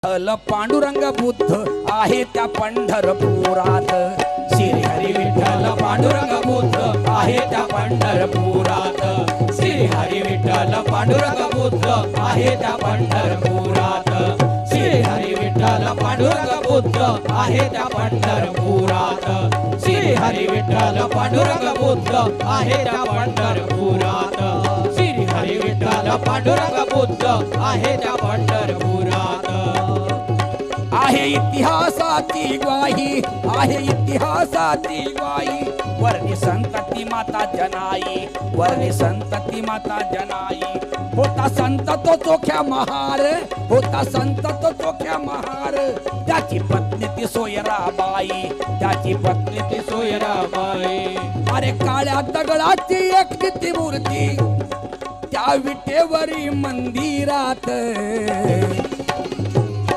विठ्ठल पांडुरंग बुद्ध आहे त्या पंढरपुरात। श्री हरी विठ्ठल पांडुरंग बुद्ध आहे त्या पंढरपुरात। श्री हरी विठ्ठल पांडुरंग बुद्ध आहे त्या पंढरपुरात। श्री हरी विठ्ठल पांडुरंग बुद्ध आहे त्या पंढरपुरात। श्री हरी विठ्ठल पांडुरंग बुद्ध आहे त्या पंढरपुरात। श्री हरी विठ्ठल पांडुरंग बुद्ध आहे त्या पंढरपुरात। आहे इतिहासाची ग्वाही, आहे इतिहासाची ग्वाही। वर्णी संतती माता जनाई, वर्णी संतती माता जनाई। होता संत तो चोख्या महार, होता संत तो चोख्या महार। त्याची पत्नी ती सोयराबाई, त्याची पत्नी ती सोयराबाई। अरे काळ्या दगडाची एक ती मूर्ती त्या विटेवरी मंदिरात।